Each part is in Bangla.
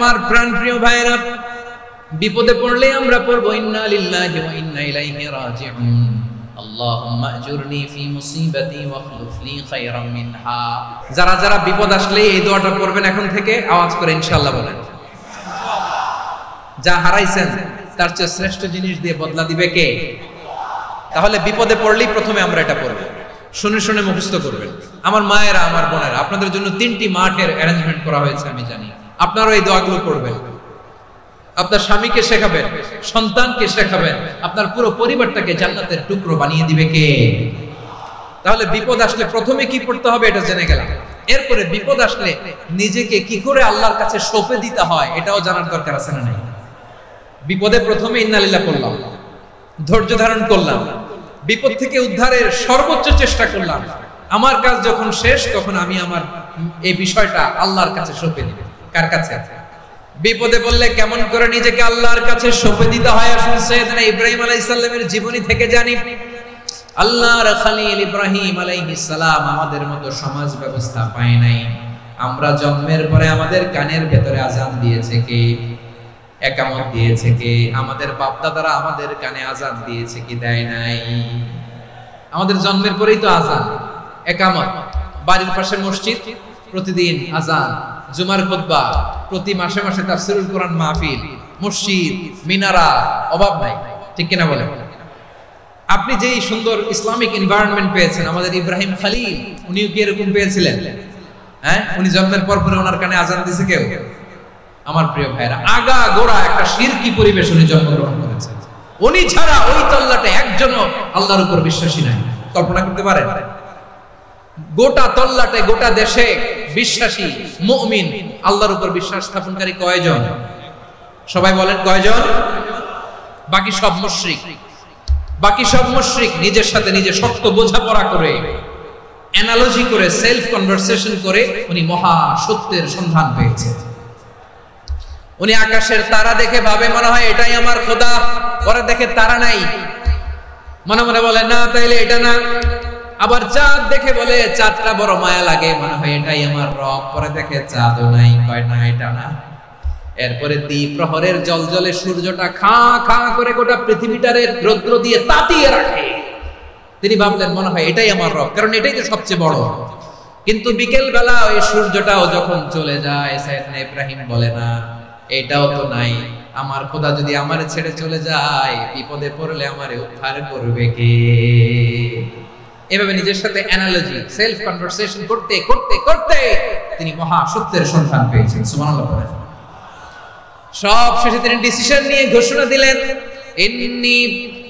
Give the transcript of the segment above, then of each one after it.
আমার প্রাণপ্রিয় ভাইরা, বিপদে পড়লে আমরা পড়বো ইন্না লিল্লাহি ওয়া ইন্না ইলাইহি রাজিউন, আল্লাহুম্মা আজুরনি ফি মুসিবাতি ওয়াখলুফ লি খায়রাম মিনহা। যারা যারা বিপদ আসলে এই দোয়াটা পড়বেন এখন থেকে, আওয়াজ করে ইনশাআল্লাহ বলেন। যা হারাইছেন তার চেয়ে শ্রেষ্ঠ জিনিস দিয়ে বদলা দিবে কে? তাহলে বিপদে পড়লেই প্রথমে আমরা এটা পড়ব, শুনে শুনে মুখস্থ করবেন। আমার মায়েরা, আমার বোনেরা, আপনাদের জন্য 3টি মাঠের অ্যারেঞ্জমেন্ট করা হয়েছে, আমি জানি। আপনারাও এই দোয়াগুলো পড়বেন, আপনার স্বামীকে শেখাবেন, সন্তানকে শেখাবেন, আপনার পুরো পরিবারটাকে জান্নাতের টুকরো বানিয়ে দিবে কে? তাহলে বিপদ আসলে প্রথমে কি পড়তে হবে এটা জেনে গেলাম। এরপরে বিপদ আসলে নিজেকে কি করে আল্লাহর কাছে সঁপে দিতে হয় এটাও জানার দরকার আছে না নাই? বিপদে প্রথমে ইন্নালিল্লাহ করলাম, ধৈর্য ধারণ করলাম, বিপদ থেকে উদ্ধারের সর্বোচ্চ চেষ্টা করলাম। আমার কাজ যখন শেষ তখন আমি আমার এই বিষয়টা আল্লাহর কাছে সঁপে দিব। কার কাছে? বিপদে বললে কেমন করে নিজেকে আল্লাহর কাছে সঁপে দিতে হয় আসলে সাইয়েদনা ইব্রাহিম আলাইহিস সালামের জীবনী থেকে জানি। আল্লাহর খলিল ইব্রাহিম আলাইহিস সালাম আমাদের মতো সমাজ ব্যবস্থা পায় নাই। আমরা জন্মের পরে আমাদের কানের ভেতরে আযান দিয়েছে কে? একামত দিয়েছে কে? আমাদের বাপ দাদারা আমাদের কানে আযান দিয়েছে কি দেয় নাই? আমাদের জন্মের পরেই তো আযান, একামত, বাড়ির পাশে মসজিদ, প্রতিদিন আযান, জুমার খুতবা, প্রতি মাসে মাসে তাফসীরুল কোরআন মাহফিল, মসজিদ, মিনারা, অভাব নাই। ঠিক কিনা বলেন? আপনি যেই সুন্দর ইসলামিক এনভায়রনমেন্ট পেয়েছেন, আমাদের ইব্রাহিম খলিল উনিও কি এরকম পেয়েছিলেন? হ্যাঁ, উনি জন্মের পর পরে ওনার কানে আযান দিয়েছে কেউ? আমার প্রিয় ভাইরা, আগা গোড়া একটা শিরকি পরিবেশ উনি জন্মগ্রহণ করেছেন। উনি ছাড়া ওই তল্লাটে একজনও আল্লাহর উপর বিশ্বাসী নাই। কল্পনা করতে পারেন? গোটা তল্লাটে, গোটা দেশে বিশ্বাসী মুমিন, আল্লাহর উপর বিশ্বাস স্থাপনকারী কয়জন? সবাই বলেন কয়জন? বাকি সব মুশরিক। বাকি সব মুশরিক নিজের সাথে নিজে শক্ত বোঝাপড়া করে, অ্যানালজি করে, সেলফ কনভারসেশন করে উনি মহা সত্যের সন্ধান পেয়েছেন। উনি আকাশের তারা দেখে ভাবে মনে হয় এটাই আমার খোদা, পরে দেখে তারা নাই, মনে মনে বলে না তাইলে এটা না। আবার চাঁদ দেখে বলে চাঁদটা বড় মায়া লাগে, মনে হয় এটাই আমার রব, পরে দেখে চাঁদও নাই, কয় না এটা না। এরপরে দ্বীপ প্রহরের জলজলে সূর্যটা খা খা করে গোটা পৃথিবীটারে রৌদ্র দিয়ে তাতিয়ে রাখে। তিনি ভাবলেন মনে হয় এটাই আমার রব, কারণ এটাই তো সবচেয়ে বড়। কিন্তু বিকেল বেলা ওই সূর্যটাও যখন চলে যায়, সাইয়েদনা ইব্রাহিম বলে না এটাও তো নাই, আমার খোদা যদি আমারে ছেড়ে চলে যায়, বিপদে পড়লে আমারে উদ্ধার করবে কে? এভাবে নিজের সাথে অ্যানালজি, সেলফ কনভারসেশন করতে করতে করতে তিনি মহা সত্যের সন্ধান পেয়েছেন। সুবহানাল্লাহ পড়েন। সব শেষে তিনি ডিসিশন নিয়ে ঘোষণা দিলেন, ইন্নী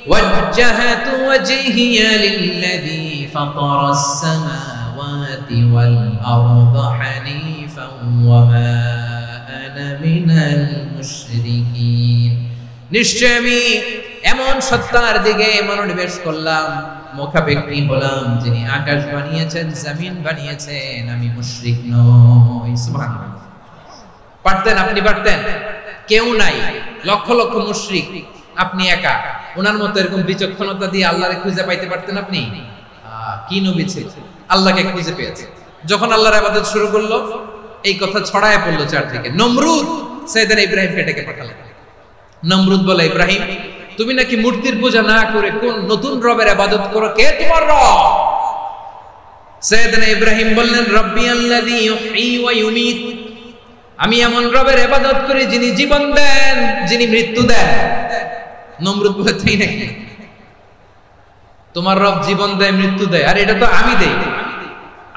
ওয়াজ্জাহাতু ওয়াজহিয়া লিল্লাযী ফাতারাস সামাওয়াতি ওয়াল আরদা হানিফান ওয়া মা আনা মিনাল মুশরিকিন। নিশ্চয় আমি এমন সত্তার দিকে মনোনিবেশ করলাম, মুখাপেক্ষী হলাম, যিনি আকাশ বানিয়েছেন, জমিন বানিয়েছেন, আমি মুশরিক নই। সুবহানাল্লাহ। পারতেন? আপনি পারতেন? কেউ নাই, লক্ষ লক্ষ মুশরিক, আপনি একা। ওনার মতো এরকম বিচক্ষণতা দিয়ে আল্লাহরে খুঁজে পাইতে পারতেন আপনি? কি নবী ছিল, আল্লাহকে খুঁজে পেয়েছে। যখন আল্লাহর ইবাদত শুরু করলো, এই কথা ছড়ায় পড়লো চারদিকে। নমরুদ সাইয়েদনা ইব্রাহিমকে ডেকে পাঠালেন। নমরুদ বলে, ইব্রাহিম তুমি নাকি মূর্তির পূজা না করে কোন নতুন রবের ইবাদত করো, কে তোমার রব? সাইয়েদনা ইব্রাহিম বললেন, রব্বি আল্লাযী ইউহয়ী ওয়া ইউমীত, আমি এমন রবের ইবাদত করি যিনি জীবন দেন, যিনি মৃত্যু দেন। নমরুদ বলে, তাই নাকি? তোমার রব জীবন দেয়, মৃত্যু দেয়, আর এটা তো আমি দেই,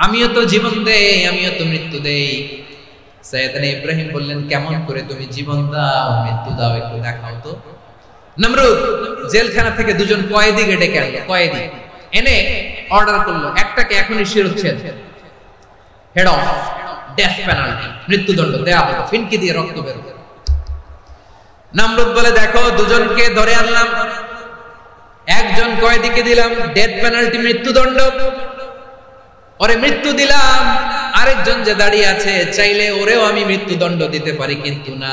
আমিও তো জীবন দেই, আমিও তো মৃত্যু দেই। সাইয়েদনা ইব্রাহিম বললেন, কেমন করে তুমি জীবন দাও, মৃত্যু দাও, একটু দেখাও তো। নমরুদ জেলখানা থেকে দুজন কয়েদিকে ডেকে আনলো। কয়েদি এনে অর্ডার করলো, একটাকে এখনই শিরোচ্ছেদ, হেড অফ, ডেথ পেনাল্টি, মৃত্যুদণ্ড দেয়া হলো, ফিনকি দিয়ে রক্ত বের হবে। নমরুদ বলে, দেখো দুজনকে ধরে আনলাম, একজন কয়েদিকে দিলাম ডেথ পেনাল্টি, মৃত্যুদণ্ড, ওরে মৃত্যু দিলাম। আরেকজন যে দাঁড়িয়ে আছে, চাইলে ওরেও আমি মৃত্যুদণ্ড দিতে পারি, কিন্তু না,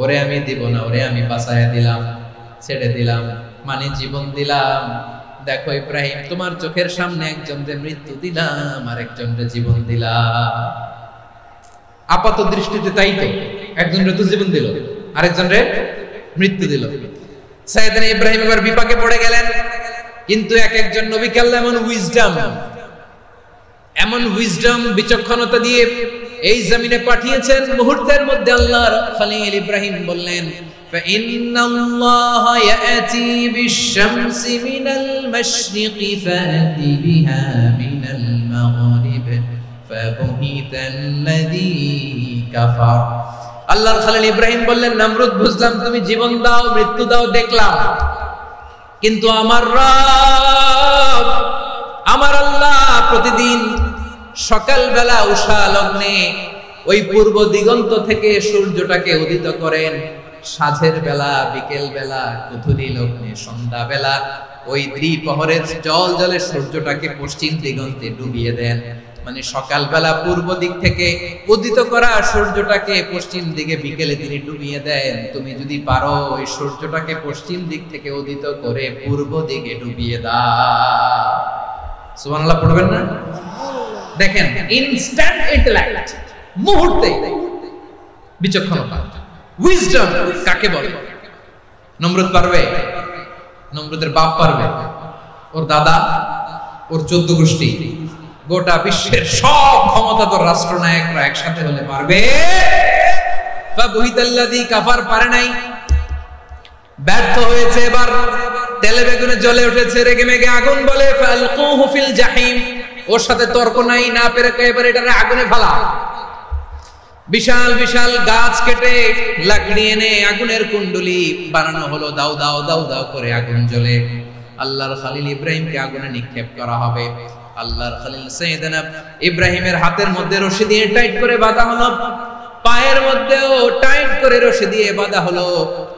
ওরে আমি দিব না, ওরে আমি বাঁচায়া দিলাম, ছেড়ে দিলাম, মানে জীবন দিলাম। দেখো ইব্রাহিম, তোমার চোখের সামনে একজনকে মৃত্যু দিলাম, আর একজনকে জীবন দিলাম। আপাত দৃষ্টিতে তাই তো, একজনের তো জীবন দিল, আরেকজনের মৃত্যু দিল। সাইয়েদনা ইব্রাহিম এবার বিপাকে পড়ে গেলেন, কিন্তু এক একজন নবীকে আল্লাহ এমন উইজডম বিচক্ষণতা দিয়ে এই জমিনে পাঠিয়েছেন, মুহূর্তের মধ্যে আল্লাহর খলিল ইব্রাহিম বললেন, فإن الله يأتي بالشمس من المشرق فأت بها من المغرب فبهت الذي كفر। আল্লাহর খলিল ইব্রাহিম বললেন, নমরুদ বুঝলাম তুমি জীবন দাও মৃত্যু দাও দেখলাম, কিন্তু আমার রব আমার আল্লাহ প্রতিদিন সকালবেলা উষা লগ্নে ওই পূর্ব দিগন্ত থেকে সূর্যটাকে উদিত করেন, সাঁঝের বেলা বিকেল বেলা কুথুরি লগ্নে সন্ধ্যা বেলা ওই দ্বিপ্রহরের জল জলে সূর্যটাকে পশ্চিম দিগন্তে ডুবিয়ে দেন। মানে সকালবেলা পূর্ব দিক থেকে উদিত করা সূর্যটাকে পশ্চিম দিকে বিকেলে তিনি ডুবিয়ে দেন। তুমি যদি পারো ওই সূর্যটাকে পশ্চিম দিক থেকে উদিত করে পূর্ব দিকে ডুবিয়ে দাও। সুবহানাল্লাহ পড়বেন না? দেখেন ইনস্ট্যান্ট ইন্টেলেক্ট, মুহূর্তে বিচক্ষণতা, উইজডম কাকে বলে? নমরুদ পারবে? নমরুদের বাপ পারবে? ওর দাদা, ওর 14 গোষ্ঠী, গোটা বিশ্বের সব ক্ষমতাধর রাষ্ট্রনায়করা একসাথে হলে পারবে? ফাবুহিতাল্লাযী কাফার পারে নাই, ব্যর্থ হয়েছে। এবার তেলে বেগুনে জ্বলে উঠেছে, রেগে মেগে আগুন বলে ফালকুহু ফিল জাহিম। ওর সাথে তর্ক নাই, না পেরে এবার এটারে আগুনে ফেলা। বিশাল বিশাল গাছ কেটে লাকড়ি এনে আগুনের কুণ্ডলি বানানো হলো, দাও দাও দাও দাও করে আগুন জ্বলে। আল্লাহর খলিল ইব্রাহিমকে আগুনে নিক্ষেপ করা হবে। আল্লাহর খলিল সাইয়েদনা ইব্রাহিমের হাতের মধ্যে রশি দিয়ে টাইট করে বাঁধা হলো, পায়ের মধ্যেও টাইট করে রশি দিয়ে বাঁধা হলো।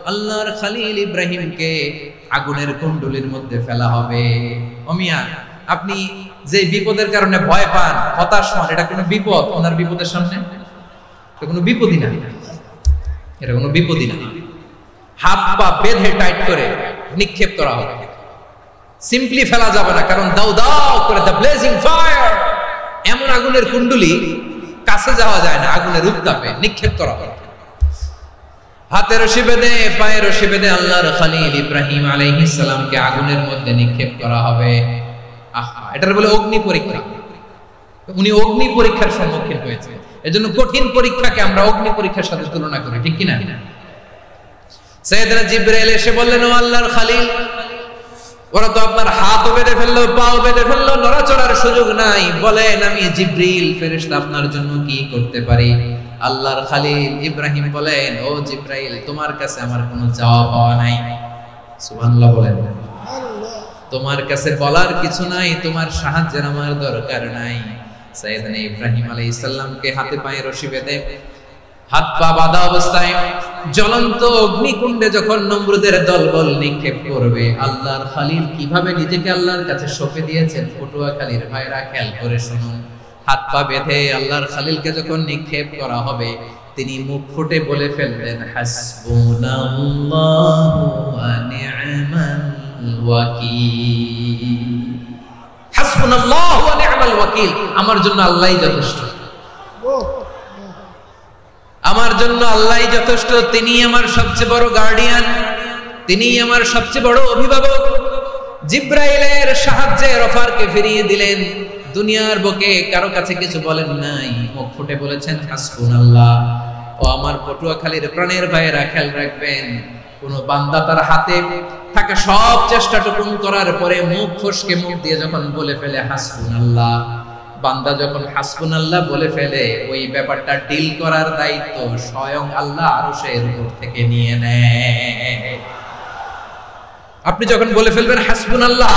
আল্লাহর খলিল ইব্রাহিমকে আগুনের কুণ্ডলির মধ্যে ফেলা হবে। ও মিয়া, আপনি যে বিপদের কারণে ভয় পান, হতাশ হন, এটা কোনো বিপদ? ওনার বিপদের সামনে এটা কোনো বিপদই না, এটা কোনো বিপদই না। হাত পা বেঁধে টাইট করে নিক্ষেপ করা হবে, সিম্পলি ফেলা যাবে না, কারণ দাও দাও করে দ্য ব্লেজিং ফায়ার, এমন আগুনের কুণ্ডলি কাছে যাওয়া যায় না, আগুনের উত্তাপে নিক্ষেপ করা হবে। হাতের রশি বেঁধে পায়ের রশি বেঁধে আল্লাহর খলিল ইব্রাহিম আলাইহিস সালামকে আগুনের মধ্যে নিক্ষেপ করা হবে। আহা, এটার বলে অগ্নি পরীক্ষা। উনি অগ্নি পরীক্ষার সম্মুখীন হয়েছে, এজন্য কঠিন পরীক্ষাকে আমরা অগ্নি পরীক্ষার সাথে তুলনা করি, ঠিক কিনা? সাইয়েদনা জিবরাইল এসে বললেন, ও আল্লাহর খলিল, ওরা তো আপনার হাতও বেঁধে ফেললো, পাও বেঁধে ফেললো, নড়াচড়ার সুযোগ নাই, বলেন আমি জিবরিল ফেরেশতা আপনার জন্য কি করতে পারি? আল্লাহর খলিল ইব্রাহিম বলেন, ও জিবরাইল, তোমার কাছে আমার কোনো চাওয়া পাওয়া নাই। সুবহানাল্লাহ বলেন। তোমার কাছে বলার কিছু নাই, তোমার সাহায্যের আমার দরকার নাই। সাইয়েদনা ইব্রাহিম আলাইহিস সালামকে হাতে পায়ে রশি বেঁধে হাত পা বাঁধা অবস্থায় জ্বলন্ত অগ্নিকুণ্ডে যখন নমরুদের দলবল নিক্ষেপ করবে, আল্লাহর খলিল কিভাবে নিজেকে আল্লাহর কাছে সঁপে দিয়েছেন, পটুয়াখালীর ভাইরা খেয়াল করে শুনুন। হাত পা বেঁধে আল্লাহর খলিলকে যখন নিক্ষেপ করা হবে, তিনি মুখ ফুটে বলে ফেললেন, হাসবুনাল্লাহু ওয়া নি'মাল ওয়াকিল। হাসবুনাল্লাহু ওয়া নি'মাল ওয়াকিল, আমার জন্য আল্লাহই যথেষ্ট, আমার জন্য আল্লাহই যথেষ্ট। তিনি আমার সবচেয়ে বড় গার্ডিয়ান, তিনি আমার সবচেয়ে বড় অভিভাবক। জিবরাইলের সাহায্যে অফারকে ফিরিয়ে দিলেন, দুনিয়ার বুকে কারো কাছে কিছু বলেন নাই, মুখ ফুটে বলেছেন হাসবুনাল্লাহ। ও আমার পটুয়াখালীর প্রাণের ভাইয়েরা, খেয়াল রাখবেন, কোন বান্দা তার হাতে থাকা সব চেষ্টাটুকুন করার পরে মুখ ফসকে মুখ দিয়ে যখন বলে ফেলে হাসবুনাল্লাহ, বান্দা যখন হাসবুনাল্লাহ বলে ফেলে, ওই ব্যাপারটা ডিল করার দায়িত্ব স্বয়ং আল্লাহ আরশের উপর থেকে নিয়ে নেয়। আপনি যখন বলে ফেলবেন হাসবুনাল্লাহ,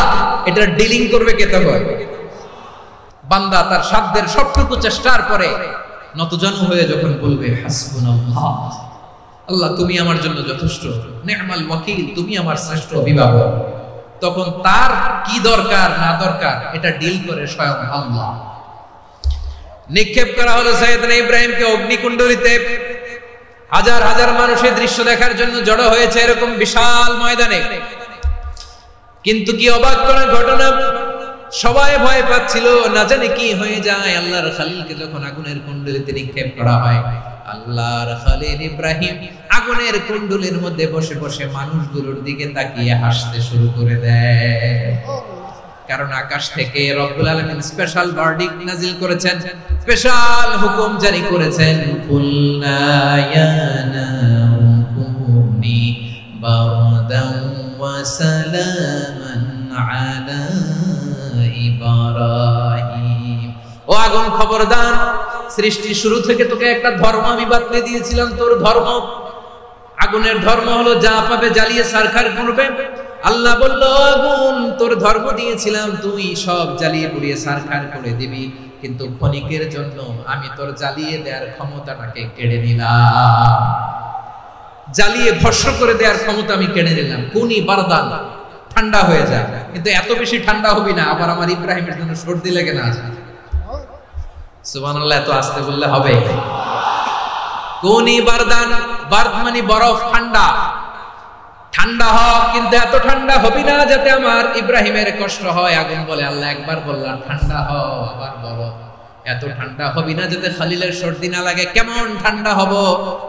এটা ডিলিং করবে কে? তখন বান্দা তার সাধ্যের সবটুকু চেষ্টার পরে নতজানু হয়ে যখন বলবে হাসবুনাল্লাহ, আল্লাহ তুমি আমার জন্য যথেষ্ট, নি'মাল ওয়াকিল, তুমি আমার শ্রেষ্ঠ অভিভাবক, তখন তার কি দরকার না দরকার এটা ডিল করে স্বয়ং আল্লাহ। নিক্ষেপ করা হলো সাইয়েদনা ইব্রাহিমকে অগ্নিকুণ্ডলিতে। হাজার হাজার মানুষের দৃশ্য দেখার জন্য জড়ো হয়েছে এরকম বিশাল ময়দানে। কিন্তু কি অবাক করার ঘটনা, সবাই ভয় পাচ্ছিল, না জানে কি হয়ে যায়। আল্লাহর খলিলকে যখন আগুনের কুণ্ডলিতে নিক্ষেপ করা হয়, আল্লাহর খলিল ইব্রাহিম আগুনের কুণ্ডলীর মধ্যে বসে বসে মানুষগুলোর দিকে তাকিয়ে হাসতে শুরু করে দেয়। কারণ আকাশ থেকে রব্বুল আলামিন স্পেশাল ভার্ডিক্ট নাজিল করেছেন, স্পেশাল হুকুম জারি করেছেন, কুলনা ইয়া নারু কুনি বারদান ওয়া সালামান আলা ইব্রাহিম। ও আগুন খবরদার, সৃষ্টির শুরু থেকে তোকে একটা ধর্ম আমি বাতলে দিয়েছিলাম, তোর ধর্ম আগুনের ধর্ম হলো যা পাবে জ্বালিয়ে সারখার করবে। আল্লাহ বলল, আগুন তোর ধর্ম দিয়েছিলাম, তুই সব জ্বালিয়ে পুড়িয়ে সারখার করে দিবি, কিন্তু ক্ষণিকের জন্য আমি তোর জ্বালিয়ে দেওয়ার ক্ষমতাটাকে কেড়ে নিলাম, জ্বালিয়ে ভস্ম করে দেওয়ার ক্ষমতা আমি কেড়ে নিলাম। কুনি বারদান, ঠান্ডা হয়ে যায়, কিন্তু এত বেশি ঠান্ডা হবি না আবার আমার ইব্রাহিমের জন্য সর্দি লেগে না যায়। সুবহানাল্লাহ, এত আস্তে বললে হবে? কুনি বারদান, বারদ মানে বরফ, ঠান্ডা, ঠান্ডা হ, কিন্তু এত ঠান্ডা হবি না যাতে আমার ইব্রাহিমের কষ্ট হয়। আগুন বলে, আল্লাহ একবার বললাম ঠান্ডা হ, আবার বলো এত ঠান্ডা হবি না যাতে খলিলের সর্দি না লাগে। কেমন ঠান্ডা হব,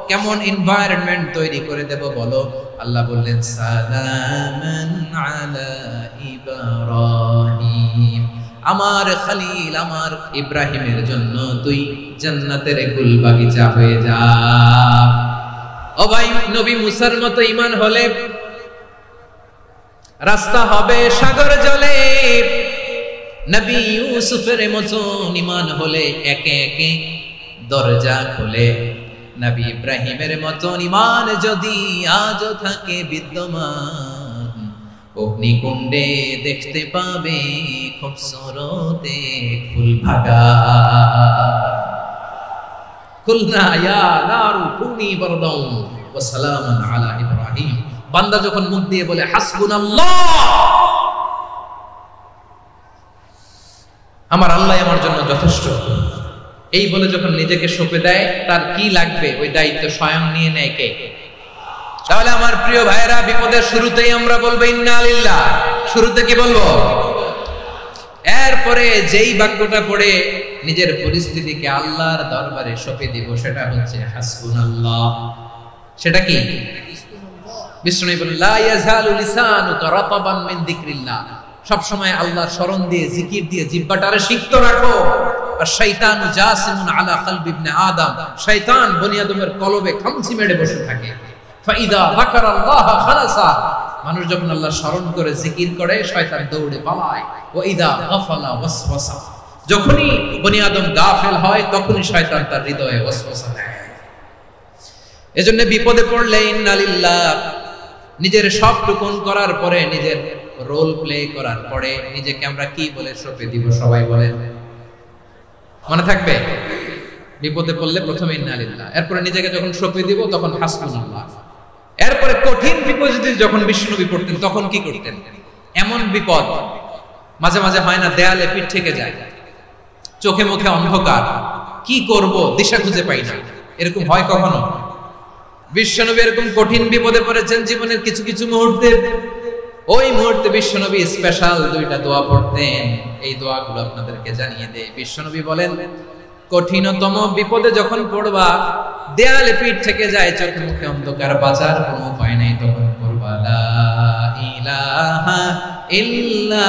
কেমন এনভায়রনমেন্ট তৈরি করে দেব বলো? আল্লাহ বললেন, সালামান আলা ইব্রাহিম, আমার খলিল আমার ইব্রাহিমের জন্য তুই জান্নাতের গুল বাগিচা হয়ে যা। ও ভাই, নবী মুসার মতো ঈমান হলে রাস্তা হবে সাগর জলে, নবী ইউসুফের মতো ঈমান হলে একে একে দরজা খোলে, নবী ইব্রাহিমের মতো ঈমান যদি আজও থাকে বিদ্যমান, অগ্নিকুণ্ডে দেখতে পাবে খুবসুরত এক ফুল ভাগা। কুলনা ইয়া নারু কুনি বারদান ওয়া সালামান আলা ইব্রাহিম। বান্দা যখন মুখ দিয়ে বলে হাসবুনাল্লাহ, আমার আল্লাহ আমার জন্য যথেষ্ট, এই বলে যখন নিজেকে সঁপে দেয়, তার কি লাগবে ওই দায়িত্ব স্বয়ং নিয়ে নেয় কে? তাহলে আমার প্রিয় ভাইয়েরা, বিপদের শুরুতেই আমরা বলবো ইন্না লিল্লাহ। শুরুতে কি বলবো? এরপরে যেই বাক্যটা পড়ে নিজের পরিস্থিতিকে আল্লাহর দরবারে সঁপে দিব, সেটা হচ্ছে হাসবুনাল্লাহ। সেটা কি? বিষ্ণু বলেন, লা ইয়াজালু লিসানুকা রাতাবান মিন যিকরিল্লাহ, সব সময় আল্লাহর স্মরণ দিয়ে, জিকির দিয়ে জিহ্বাটারে সিক্ত রাখো। আর শয়তানু জাসিমুন আলা কলবি ইবনে আদম, শয়তান বনি আদমের কলবে খামচি মেরে বসে থাকে। ফাইদা যাকারাল্লাহ খালাসা, মানুষ যখন আল্লাহর স্মরণ করে জিকির করে, শয়তান দৌড়ে পালায়। ওয়া ইদা গাফালা ওয়াসওয়াসা, যখনই বনি আদম গাফেল হয়, তখনই শয়তান তার হৃদয়ে ওয়াসওয়াসা দেয়। এজন্য বিপদে পড়লে ইন্না লিল্লাহ, নিজের সব টুকুন করার পরে, নিজের রোল প্লে করার পরে নিজেকে আমরা কি বলে সঁপে দিব? সবাই বলেন, মনে থাকবে? বিপদে পড়লে প্রথমে ইন্না লিল্লাহ, এরপরে নিজেকে যখন সঁপে দিব তখন হাসবুনাল্লাহ। এরপরে কঠিন বিপদে যখন বিষ্ণুনবী পড়তেন তখন কি করতেন? এমন বিপদ মাঝে মাঝে হয় না, দেয়ালে পিঠ থেকে যায়, চোখে মুখে অন্ধকার, কি করব দিশা খুঁজে পাই না, এরকম হয় কখনো? বিশ্বনবী এরকম কঠিন বিপদে পড়েছেন জীবনের কিছু কিছু মুহূর্তে। ওই মুহূর্তে বিশ্বনবী স্পেশাল দুইটা দোয়া পড়তেন, এই দোয়াগুলো আপনাদেরকে জানিয়ে দেয়। বিশ্বনবী বলেন, কঠিনতম বিপদে যখন পড়বা, দেয়ালে পিঠ থেকে যায়, চোখে মুখে অন্ধকার, বাঁচার কোনো উপায় নাই, তখন পড়বা লা ইলাহা ইল্লা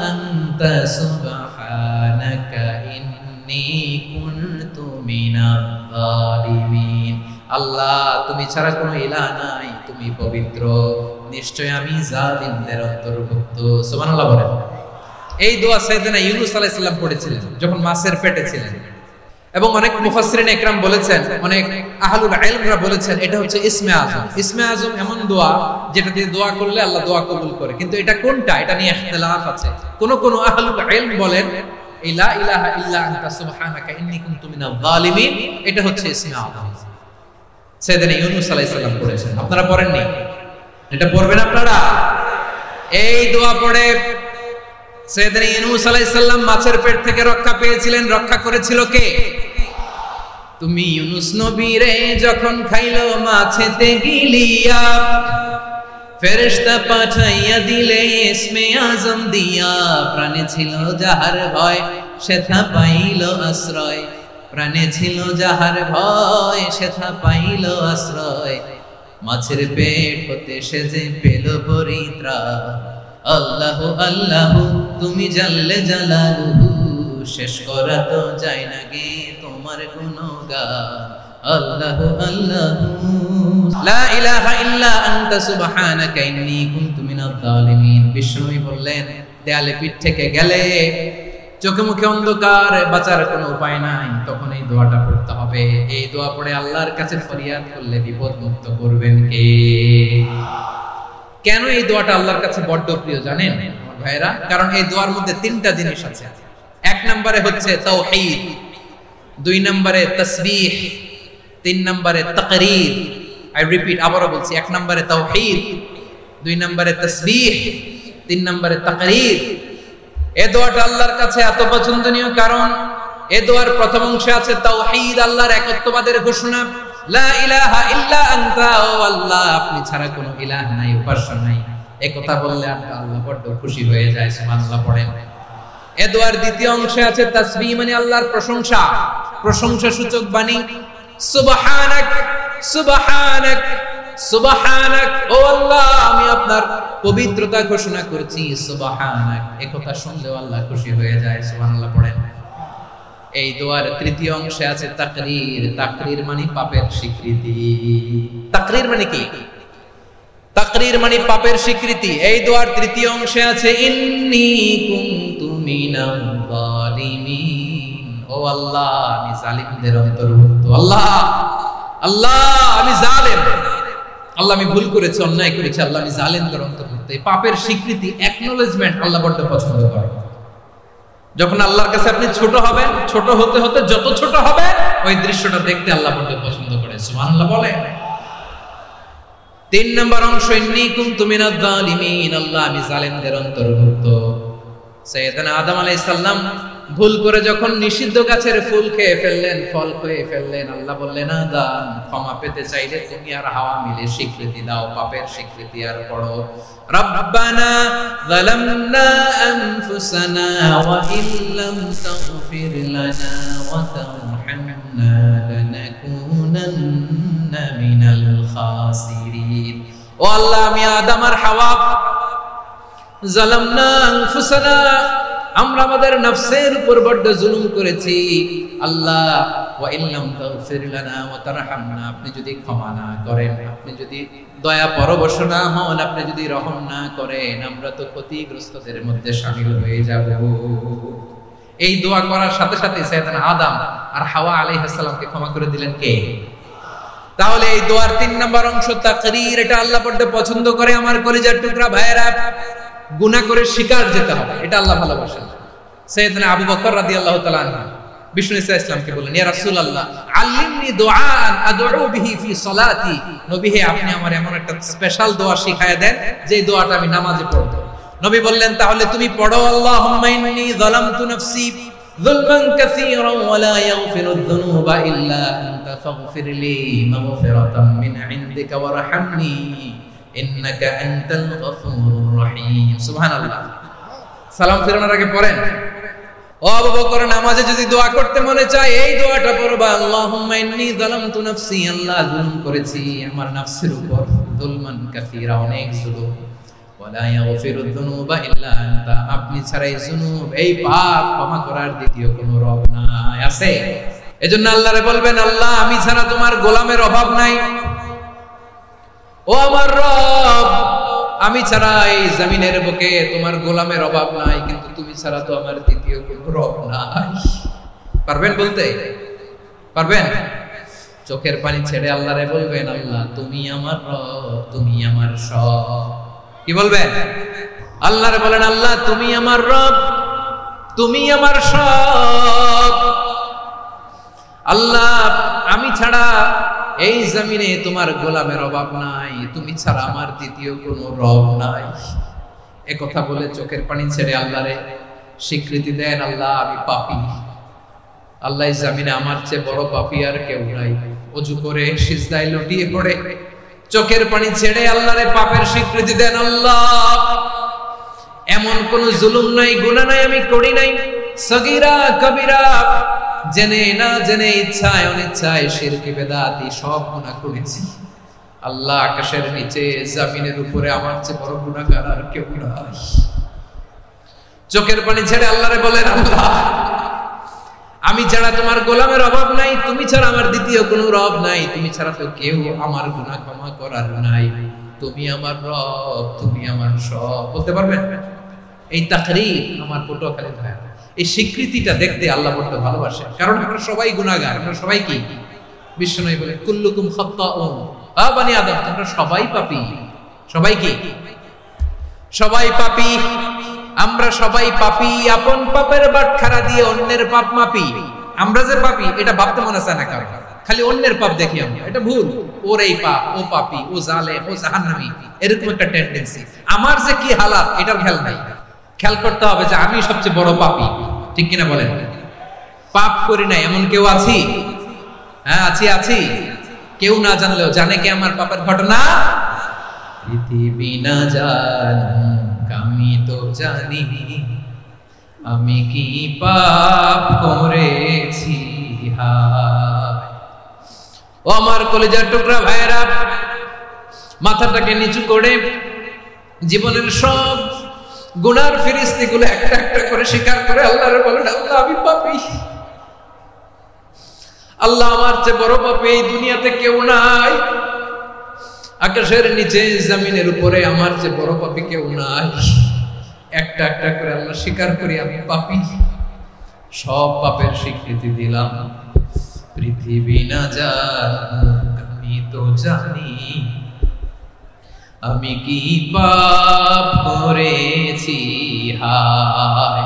আনতা সুবহানাকা ইন্নী কুনতু মিনাজ জালিমিন। আল্লাহ, তুমি ছাড়া কোনো ইলাহ নাই, তুমি পবিত্র, নিশ্চয় আমি জালিমদের অন্তর্ভুক্ত। সুবহানাল্লাহ বলেন। এই দোয়া সাইয়েদনা ইউনূস আলাইহিস সালাম পড়েছিলেন যখন মাছের পেটে ছিলেন, এবং অনেক মুফাসসিরিন ইকরাম বলেছেন, অনেক আহলুল ইলমরা বলেছেন, এটা হচ্ছে ইসমে আযম। ইসমে আযম এমন দোয়া যেটা দিয়ে দোয়া করলে আল্লাহ দোয়া কবুল করে, কিন্তু এটা কোনটা, এটা নিয়ে ইখতিলাফ আছে। কোন কোন আহলুল ইলম বলেন এই লা ইলাহা ইল্লা আনতা সুবহানাকা ইন্নী কুনতু মিনাজ জালিমিন, এটা হচ্ছে ইসমে আযম। সাইয়েদনা ইউনূস আলাইহিস সালাম পড়েছেন, আপনারা পড়েননি? এটা পড়বেন আপনারা। এই দোয়া পড়ে সাইয়েদনা ইউনূস আলাইহিস সালাম মাছের পেট থেকে রক্ষা পেয়েছিলেন। রক্ষা করেছিল কে? তুমি ইউনূস নবী রে যখন খাইলো মাছেতে গিলিয়া, ফেরেশতা পাঠাইয়া দিলে ইসমে আজম দিয়া, প্রাণে ছিল যাহার ভয় সেথা পাইল আশ্রয়, প্রাণে ছিল যাহার ভয় সেথা পাইল আশ্রয়, মাছের পেট হতে সে যে পেল পরিত্রাণ। আল্লাহু আল্লাহু তুমি জাল্লে জালালুহু, শেষ করা তো যায় না গে তোমার গুণগান। আল্লাহু আল্লাহু লা ইলাহা ইল্লা আনতা সুবহানাকা ইন্নী কুনতু মিনাজ জালিমিন। বিষ্ণু বললেন, দেয়ালে পিঠ থেকে গেলে, চোখে মুখে অন্ধকার, বাঁচার কোনো উপায় নাই, তখন এই দোয়াটা পড়তে হবে। এই দোয়া পড়ে আল্লাহর কাছে ফরিয়াদ করলে বিপদ মুক্ত করবেন কে? কেন এই দোয়াটা আল্লাহর কাছে বড্ড প্রিয় জানেন আমার ভাইরা? কারণ এই দোয়ার মধ্যে তিনটা জিনিস আছে। এক নম্বরে হচ্ছে তাওহীদ, দুই নম্বরে তাসবিহ, তিন নম্বরে তাকরীর। আই রিপিট, আবারো বলছি, এক নম্বরে তাওহীদ, দুই নম্বরে তাসবিহ, তিন নম্বরে তাকরীর। এই দোয়াটা আল্লাহর কাছে এত পছন্দনীয় কারণ এই দোয়ার প্রথম অংশে আছে তাওহীদ, আল্লাহর একত্ববাদের ঘোষণা। লা ইলাহা ইল্লা আনতা, ও আল্লাহ আপনি ছাড়া কোনো ইলাহ নাই, উপাস্য নাই। এই কথা বললে আল্লাহ বড় খুশি হয়ে যায়, সুবহানাল্লাহ পড়েন। এই দোয়ার দ্বিতীয় অংশে আছে তাসবিহ, মানে আল্লাহর প্রশংসা, প্রশংসা সূচক বাণী। সুবহানাক সুবহানাক সুবহানাক, ও আল্লাহ আমি আপনার পবিত্রতা ঘোষণা করছি, সুবহানাক। এই কথা শুনলেও আল্লাহ খুশি হয়ে যায়, সুবহানাল্লাহ পড়েন। এই দোয়ার তৃতীয় অংশে আছে তাকরীর, তাকরীর মানে পাপের স্বীকৃতি। তাকরীর মানে কি? তাকরীর মানে পাপের স্বীকৃতি। এই দোয়ার তৃতীয় অংশে আছে ইন্নী কুনতু মিনাল জালিমিন, ও আল্লাহ আমি জালিমদের অন্তর্ভুক্ত। আল্লাহ আল্লাহ আমি জালেম, আল্লাহ আমি ভুল করেছি, অন্যায় করেছি, আল্লাহ আমি জালেমদের অন্তর্ভুক্ত। এই পাপের স্বীকৃতি, অ্যাকনলেজমেন্ট আল্লাহ বড় পছন্দ করে। যখন আল্লাহর কাছে আপনি ছোট হবেন, ছোট হতে হতে যত ছোট হবে, ওই দৃশ্যটা দেখতে আল্লাহ বড় পছন্দ করে, সুবহানাল্লাহ বলেন। তিন নম্বর অংশ ইন্নী কুনতু মিনাজ জালিমিন, আল্লাহ আমি জালেমদের অন্তর্ভুক্ত। সাইয়েদনা আদম আলাইহিস সালাম ভুল করে যখন নিষিদ্ধ গাছের ফুল খেয়ে ফেললেন, ফল খেয়ে ফেললেন, আল্লাহ বললেন আদম ক্ষমা পেতে চাইলে তুমি আর হাওয়া মিলে স্বীকৃতি দাও, পাপের স্বীকৃতি আর পড়ো, রব্বানা যালামনা আনফুসানা ওয়া ইল্লাম তাগফির লানা ওয়া তারহামনা লানাকুনান্না মিনাল খাসিরিন। ও আল্লাহ আমি আদম আর হাওয়া যালামনা আনফুসানা, আমরা আমাদের নফসের উপর বড় জুলুম করেছি। আল্লাহ ওয়া ইল্লাম তাগফির লানা ওয়া তারহামনা, আপনি যদি ক্ষমা না করেন, আপনি যদি দয়া পরবশ না হন, আপনি যদি রহম না করেন, আমরা তো ক্ষতিগ্রস্তদের মধ্যে শামিল হয়ে যাব। এই দোয়া করার সাথে সাথে সাইয়েদনা আদম আর হাওয়া আলাইহিস সালামকে ক্ষমা করে দিলেন কে? তাহলে এই দোয়ার তিন নম্বর অংশ তাকরীর, এটা আল্লাহ বড় পছন্দ করে। আমার কলিজার টুকরা ভাইয়েরা, গুনাহ করে শিকার যেতে হবে, এটা আল্লাহ ভালোবাসেন। সাইয়েদনা আবু বকর রাদিয়াল্লাহু তাআলা আনহু বিষ্ণু ইসলামকে বললেন, ইয়া রাসূলুল্লাহ আল্লিমনি দুআআন আদউ বিহি ফি সালাতি, নবী হে আপনি আমার এমন একটা স্পেশাল দোয়া শিখায়া দেন যে দোয়াটা আমি নামাজে পড়ব। নবী বললেন, তাহলে তুমি পড়ো, আল্লাহুম্মা ইন্নী যালামতু নাফসি যুলমান কাসীরান ওয়া লা ইয়াগফিরুয যুনুবা ইল্লা আনতা ফাগফিরলি মাগফিরাতাম মিন ইনদিকা ওয়ারহামনি ইন্নাকা আনতাল গফুরুর রহিম। সুবহানাল্লাহ। সালাম ফিরানোর আগে পড়েন, ও আবু বকর নামাজে যদি দোয়া করতে মনে চায় এই দোয়াটা পড়বা, আল্লাহুম্মা ইন্নী যালামতু নাফসি, আল্লাহ জুলুম করেছি আমার নফসের উপর, যুলমান কাসীরা অনেক জুলুম, ওয়া লা ইয়াগফিরুয যুনুবা ইল্লা আনতা, আপনি ছাড়াই জুনুব এই পাপ ক্ষমা করার দ্বিতীয় কোনো রব নাই, আছে? এজন্য আল্লাহরে বলবেন, আল্লাহ আমি ছাড়া তোমার গোলামের অভাব নাই, ও আমার রব আমি ছাড়া এই জমিনের বুকে তোমার গোলামের অভাব নাই, কিন্তু তুমি ছাড়া তো আমার দ্বিতীয় কোনো রব নাই। পারবেন বলতে? পারবেন? চোখের পানি ছেড়ে আল্লাহরে বলবেন, আল্লাহ তুমি আমার রব, তুমি আমার সব। কি বলবেন? আল্লাহরে বলেন, আল্লাহ তুমি আমার রব, তুমি আমার সব। আল্লাহ আমি ছাড়া এই জমিনে তোমার গোলামের অভাব নাই, তুমি ছাড়া আমার দ্বিতীয় কোনো রব নাই। এ কথা বলে চোখের পানি ছেড়ে আল্লাহরে স্বীকৃতি দেন, আল্লাহ আমি পাপী, আল্লাহ এই জমিনে আমার চেয়ে বড় পাপী আর কেউ নাই। ওযু করে সিজদায় লুটিয়ে পড়ে চোখের পানি ছেড়ে আল্লাহরে পাপের স্বীকৃতি দেন। আল্লাহ, এমন কোন জুলুম নাই, গুনাহ নাই আমি করি নাই, সগীরা কবিরা, জেনে না জেনে, ইচ্ছায় অনিচ্ছায়, শিরক বিদআতি সব গুনাহ করেছি। আল্লাহ, আকাশের নিচে জমিনের উপরে আমার চেয়ে বড় গুনাহগার আর কেউ নাই। চোখের পানি ছেড়ে আল্লাহরে বলেন, আল্লাহ, আমি ছাড়া তোমার গোলামের অভাব নাই, তুমি ছাড়া আমার দ্বিতীয় কোনো রব নাই, তুমি ছাড়া তো কেউ আমার গুনাহ ক্ষমা করার নাই, তুমি আমার রব, তুমি আমার সব। বলতে পারবেন? এই তাকরীর আমার পটুয়াখালী ভাই, এই স্বীকৃতিটা দেখতে আল্লাহ বড় ভালোবাসে, কারণ আমরা সবাই গুনাহগার, আমরা সবাই কি? বিশ্বনবী বলেন, কুল্লুকুম খাত্তাউন, আ বনি আদম, তোমরা সবাই পাপী। সবাই কি? সবাই পাপী। আমরা সবাই পাপী, আপন পাপের বাটখারা দিয়ে অন্যের পাপ মাপি। আমরা যে পাপী এটা ভাবতে মনে চায় না কারো, খালি অন্যের পাপ দেখি আমরা, এটা ভুল। ওর এই পাপ, ও পাপী, ও জালেম, ও জাহান্নামী, এরকম একটা টেন্ডেন্সি। আমার যে কি হালাত এটার খেয়াল নাই। খেয়াল করতে হবে যে আমি সবচেয়ে বড় পাপী, ঠিক কিনা বলেন? পাপ করি না এমন কেউ আছি? হ্যাঁ, আছি। কেউ না জানলেও জানে কে আমার পাপের ঘটনা? পৃথিবী না জানুক আমি তো জানি, আমি কি পাপ করেছি। হায় ও আমার কলিজার টুকরা ভাইয়েরা, মাথাটাকে নিচু করে জীবনের সব গুনার ফিরিস্তিগুলো একটা একটা করে স্বীকার করে আল্লাহরে বলেন, আল্লাহ, আমি পাপী। আল্লাহ, আমার চেয়ে বড় পাপী এই দুনিয়াতে কেউ নাই। আকাশের নিচে জমিনের উপরে আমার চেয়ে বড় পাপী কেউ নাই। একটা একটা করে আল্লাহ স্বীকার করি আমি পাপী। সব পাপের স্বীকৃতি দিলাম। পৃথিবী না জানুক আমি তো জানি, আমি কি পাপ করেছি। হায়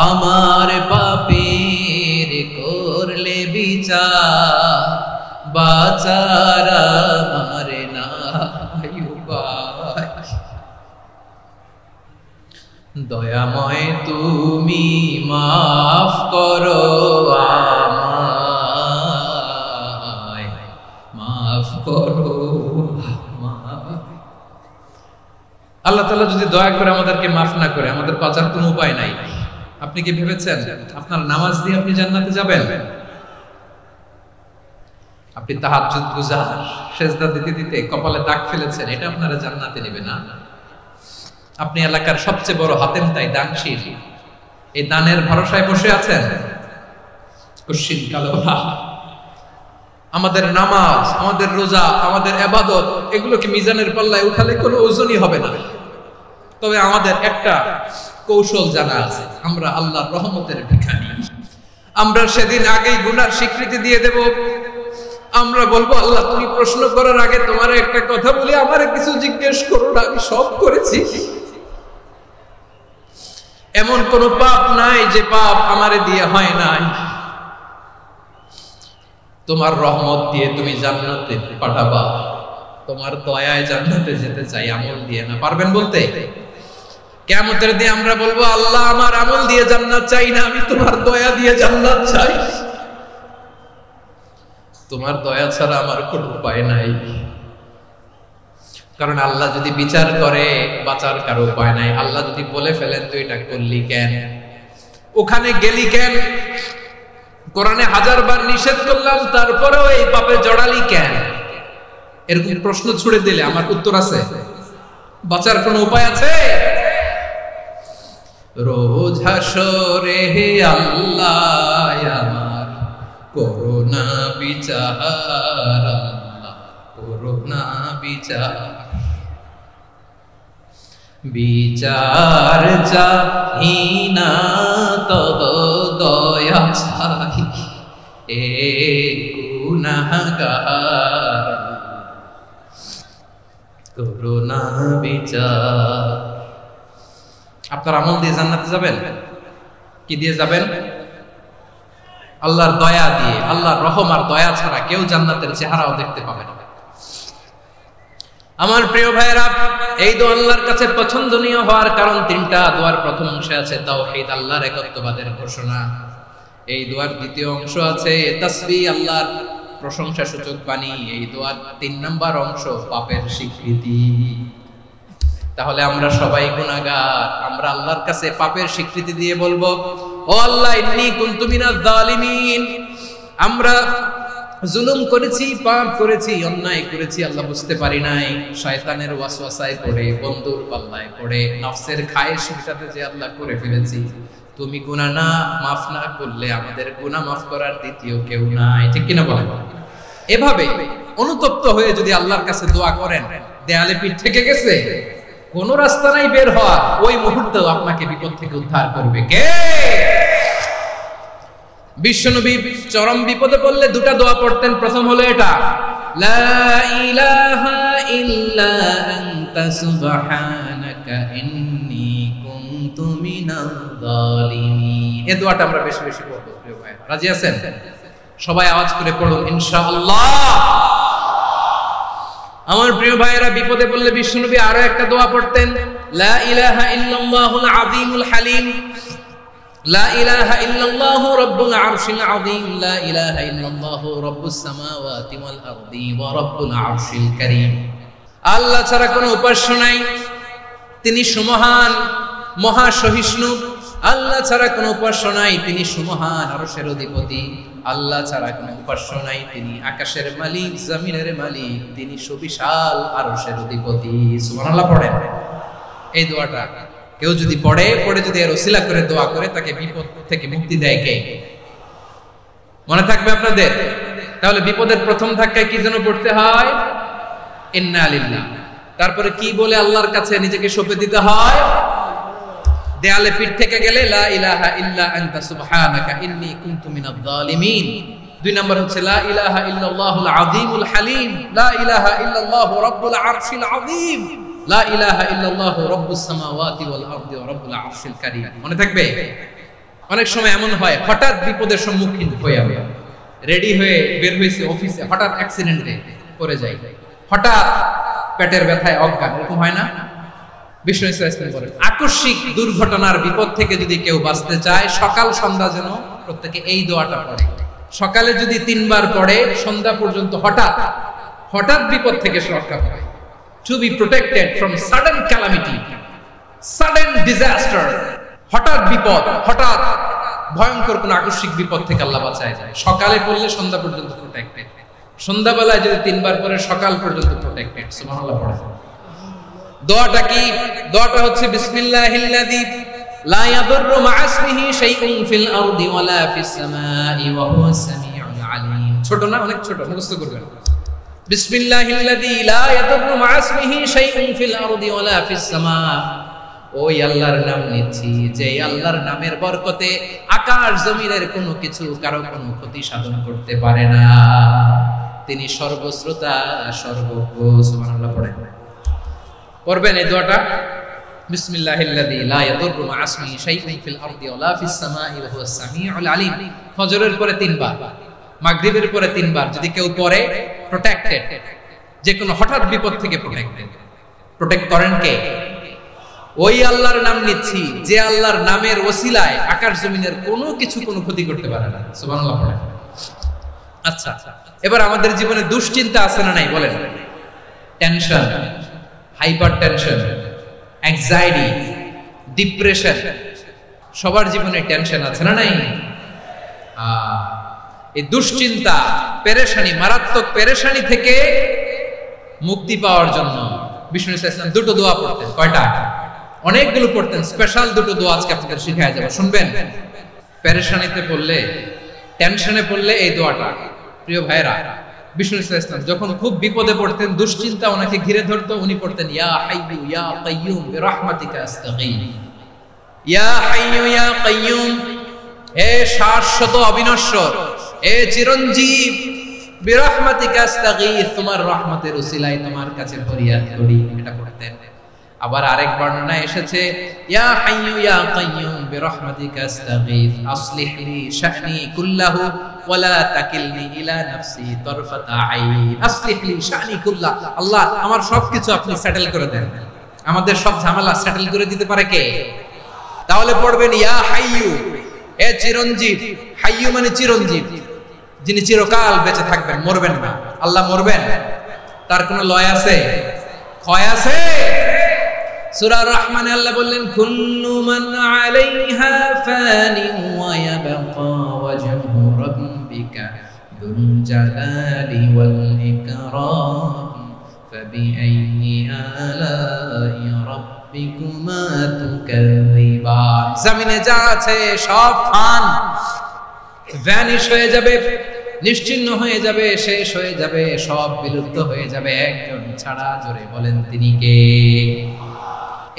আমার পাপের করলে বিচার, বাঁচার আমার নাই উপায়। দয়াময় তুমি মাফ করো আমায়, মাফ করো। আল্লাহ তাআলা যদি দয়া করে আমাদেরকে মাফ না করে, আমাদের বাঁচার কোনো উপায় নাই। আপনি কি ভেবেছেন আপনার নামাজ দিয়ে আপনি জান্নাতে যাবেন? আপনি তাহাজ্জুদ গুজার, সেজদা দিতে দিতে কপালে দাগ ফেলেছেন, এটা আপনারা জান্নাতে নেবে না। আপনি এলাকার সবচেয়ে বড় হাতেম তাই দানশীল, এই দানের ভরসায় বসে আছেন। কুশ্চিন কালো না। আমাদের নামাজ, আমাদের রোজা, আমাদের ইবাদত, এগুলোকে মিজানের পাল্লায় উঠালে কোনো ওজনই হবে না। তবে আমাদের একটা কৌশল জানা আছে, আমরা আল্লাহর রহমতের ভিখারি। আমরা সেদিন আগেই গুনার স্বীকৃতি দিয়ে দেব। আমরা বলবো, আল্লাহ, তুমি প্রশ্ন করার আগে তোমার একটা কথা বলি, আমারে কিছু জিজ্ঞেস করো না, আমি সব করেছি। এমন কোন পাপ নাই যে পাপ আমারে দিয়ে হয় নাই। তোমার রহমত দিয়ে তুমি জান্নাতে পাঠাবা, তোমার দয়ায় জান্নাতে যেতে চাই, আমল দিয়ে না। পারবেন বলতে? কিয়ামতের দিন আমরা বলবো, আল্লাহ, আমার আমল দিয়ে জান্নাত চাই না, আমি তোমার দয়া দিয়ে জান্নাত চাই। তোমার দয়া ছাড়া আমার কোনো উপায় নাই। কারণ আল্লাহ যদি বিচার করে, বাঁচার কারো উপায় নাই। আল্লাহ যদি বলে ফেলেন তুই এটা করলি কেন, ওখানে গেলি কেন, কোরআনে 1000 বার নিষেধ করলাম তারপরেও এই পাপে জড়ালি কেন, এরকম প্রশ্ন ছুড়ে দিলে আমার উত্তর আছে? বাঁচার কোনো উপায় আছে? রোজ হাসরে হে আল্লাহ আমার করোনা বিচার, আল্লাহ করোনা বিচার। বিচার চাহি না তব দয়া চাই, এ গুনাহগার করোনা বিচার। আপনার আমল দিয়ে জান্নাতে যাবেন? কি দিয়ে যাবেন? আল্লাহর দয়া দিয়ে। আল্লাহর রহম আর দয়া ছাড়া কেউ জান্নাতের চেহারাও দেখতে পাবে না। আমার প্রিয় ভাইয়েরা, এই দোয়া আল্লাহর কাছে পছন্দনীয় হওয়ার কারণ তিনটা। দোয়ার প্রথম অংশে আছে তাওহীদ, আল্লাহর একত্ববাদের ঘোষণা। এই দোয়ার দ্বিতীয় অংশ আছে তাসবিহ, আল্লাহর প্রশংসা সূচক বাণী। এই দোয়ার 3 নাম্বার অংশ পাপের স্বীকৃতি। তাহলে আমরা সবাই গুনাহগার, আমরা আল্লাহর কাছে পাপের স্বীকৃতি দিয়ে বলবো, ও আল্লাহ ইন্নী কুনতু মিনাজ জালিমিন, আমরা জুলুম করেছি, পাপ করেছি, অন্যায় করেছি, আল্লাহ বুঝতে পারি নাই, শয়তানের ওয়াসওয়াসায় পড়ে, বন্ধুর পাল্লায় পড়ে, নফসের খায়েশ মেটাতে যে আল্লাহ করে ফেলেছি। তুমি গুনাহ না মাফ না করলে আমাদের গুনাহ মাফ করার দ্বিতীয় কেউ নাই, ঠিক কিনা বলেন? এভাবে অনুতপ্ত হয়ে যদি আল্লাহর কাছে দোয়া করেন, দেয়ালে পিঠ থেকে গেছে, কোন রাস্তা নাই বের হওয়ার, ওই মুহূর্তেও আপনাকে বিপদ থেকে উদ্ধার করবে কে? বিশ্বনবী চরম বিপদে পড়লে দুটা দোয়া পড়তেন। প্রথম হলো এটা, লা ইলাহা ইল্লা আনতা সুবহানাকা ইন্নী কুনতু মিনাজ জালিমিন। এই দোয়াটা আমরা বেশি বেশি পড়ব প্রিয় ভাই। রাজি আছেন? সবাই আওয়াজ করে পড়ুন ইনশাআল্লাহ। আমার প্রিয় ভাইয়েরা, বিপদে পড়লে বিশ্বনবী আরো একটা দোয়া পড়তেন, লা ইলাহা ইল্লাল্লাহুল আযীমুল হালিম, লা ইলাহা ইল্লাল্লাহু রাব্বুল আরশিল আযীম, লা ইলাহা ইল্লাল্লাহু রাব্বুস সামাওয়াতি ওয়াল আরদি ওয়া রাব্বুল আরশিল কারীম। আল্লাহ ছাড়া কোনো উপাস্য নাই, তিনি সুমহান, মহা সহিষ্ণু। আল্লাহ ছাড়া কোনো উপাস্য নাই, তিনি সুমহান, আরশের অধিপতি। আল্লাহ ছাড়া কোনো উপাস্য নাই, তিনি আকাশের মালিক, জমিনের মালিক, তিনি সুবিশাল, আরশের অধিপতি। সুবহানাল্লাহ পড়েন। এই দোয়াটা কেউ যদি পড়ে যদি এর ওসিলা করে দোয়া করে, তাকে বিপদ থেকে মুক্তি দেয় কে? মনে থাকবে আপনাদের? তাহলে বিপদের প্রথম ধাক্কায় কি যেন পড়তে হয়? ইন্না লিল্লাহ। তারপরে কি বলে আল্লাহর কাছে নিজেকে সঁপে দিতে হয়? দেয়ালে পিঠ থেকে গেলে লা ইলাহা ইল্লা আনতা সুবহানাকা ইন্নী কুনতু মিনাজ জালিমিন। 2 নম্বর হচ্ছে লা ইলাহা ইল্লাল্লাহুল আযীমুল হালিম, লা ইলাহা ইল্লাল্লাহু রাব্বুল আরশিল আযীম, লা ইলাহা ইল্লাল্লাহু রাব্বুস সামাওয়াতি ওয়াল আরদি ওয়া রাব্বুল আরশিল কারীম। মনে থাকবে? অনেক সময় এমন হয়, হঠাৎ বিপদের সম্মুখীন হয়ে আমি রেডি হয়ে বের হইছি অফিসে, হঠাৎ অ্যাক্সিডেন্টে পড়ে যাই, হঠাৎ পেটের ব্যথায় অজ্ঞান, এরকম হয় না? বিষ্ণু ইসলাম বলেন, আকস্মিক দুর্ঘটনার বিপদ থেকে যদি কেউ বাঁচতে চায়, সকাল সন্ধ্যা যেন প্রত্যেকে এই দোয়াটা পড়ে। সকালে যদি 3 বার পড়ে, সন্ধ্যা পর্যন্ত হঠাৎ বিপদ থেকে রক্ষা পায়। To be protected from sudden calamity, sudden disaster, হঠাৎ বিপদ, হঠাৎ ভয়ঙ্কর কোন আকস্মিক বিপদ থেকে আল্লাহ বাঁচায় যায়। সকালে পড়লে সন্ধ্যা পর্যন্ত প্রোটেক্টেড, সন্ধ্যাবেলায় যদি 3 বার পড়ে সকাল পর্যন্ত প্রোটেক্টেড। সুবহানাল্লাহ পড়ে। দোয়াটা কি? দোয়াটা হচ্ছে বিসমিল্লাহিল্লাযী লা ইয়াদুররু মা'a ইসমিহি শাইউন ফিল আরদি ওয়ালা ফিস সামাই ওয়া হুয়াস সামিউল আলীম। ছোট না? অনেক ছোট, মুখস্থ করবেন। বিসমিল্লাহিল্লাযী লা ইয়াদুররু মা'a ইসমিহি শাইউন ফিল আরদি ওয়ালা ফিস সামা। ওই আল্লাহর নাম নিচ্ছি, যে আল্লাহর নামের বরকতে আকাশ জমিনের কোনো কিছু কারো কোনো ক্ষতি সাধন করতে পারে না। তিনি সর্বশ্রোতা, সর্বজ্ঞ। সুবহানাল্লাহ পড়েন। পড়বেন এই দোয়াটা, বিসমিল্লাহিল্লাযী লা ইয়াদুররু মা'a ইসমিহি শাইউন ফিল আরদি ওয়ালা ফিস সামাই ওয়া হুয়াস সামিউল আলীম। ফজরের পরে 3 বার, মাগরিবের পরে 3 বার যদি কেউ পড়ে, প্রোটেক্টেড, যে কোনো হঠাৎ বিপদ থেকে প্রোটেক্টেড। প্রোটেক্ট করেন কে? ওই আল্লাহর নাম নিচ্ছি, যে আল্লাহর নামের ওসিলায় আকাশ জমিনের কোনো কিছু কোনো ক্ষতি করতে পারে না। সুবহানাল্লাহ পড়েন। আচ্ছা, এবার আমাদের জীবনে দুশ্চিন্তা আছে না নাই বলেন? Tension, hyper tension, anxiety, depression, সবার জীবনে টেনশন আছে না নাই? এই দুশ্চিন্তা, পেরেশানি, মারাত্মক পেরেশানি থেকে মুক্তি পাওয়ার জন্য বিষ্ণু ইসলাম 2টো দোয়া পড়তেন। কয়টা? অনেকগুলো পড়তেন। স্পেশাল 2টো দোয়া আজকে আপনাদের শিখায়া যাব, শুনবেন। পেরেশানিতে পড়লে, টেনশনে পড়লে এই দোয়াটা, প্রিয় ভাইরা, বিষ্ণু ইসলাম যখন খুব বিপদে পড়তেন, দুশ্চিন্তা ওনাকে ঘিরে ধরতো, উনি পড়তেন ইয়া হাইয়্যু ইয়া কাইয়্যুম বিরহমাতিকা আস্তাগীথ। ইয়া হাইয়্যু ইয়া কাইয়্যুম, হে শাশ্বত অবিনশ্বর, হে চিরঞ্জীব, বিরহমাতিকা আস্তাগীথ, তোমার রহমতের উসিলায় তোমার কাছে ফরিয়াদ করি। এটা পড়তেন। আবার আরেক বর্ণনায় এসেছে ইয়া হাইয়্যু ইয়া কাইয়্যুম বিরহমাতিকা আস্তাগীথ আসলিহ লি শা'নি কুল্লাহু ওয়া লা তাকিলনি ইলা নাফসি তারফাতা আইন। আসলিহ লি শা'নি কুল্লাহ, আল্লাহ আমার সবকিছু আপনি সেটেল করে দেন, আমাদের সব ঝামেলা সেটেল করে দিতে পারে কে? তাহলে পড়বেন ইয়া হাইয়্যু, হে চিরঞ্জীব। হাইয়্যু মানে চিরঞ্জীব, যিনি চিরকাল বেঁচে থাকবেন, মরবেন না। আল্লাহ মরবেন? তার কোনো লয় আছে? ক্ষয় আছে? সূরা রহমানে আল্লাহ বললেন, কুল্লু মান আলাইহা ফানি ওয়া ইয়াবকা ওয়াজহু রাব্বিকা যুল জালালি ওয়াল ইকরাম ফাবিআইয়ি আলাই রাব্বিকুমা তুকাযিবান। জমিনে যা আছে সব ফান, ভ্যানিশ হয়ে যাবে, নিশ্চিহ্ন হয়ে যাবে, শেষ হয়ে যাবে, সব বিলুপ্ত হয়ে যাবে, একজন ছাড়া। জোরে বলেন তিনি কে?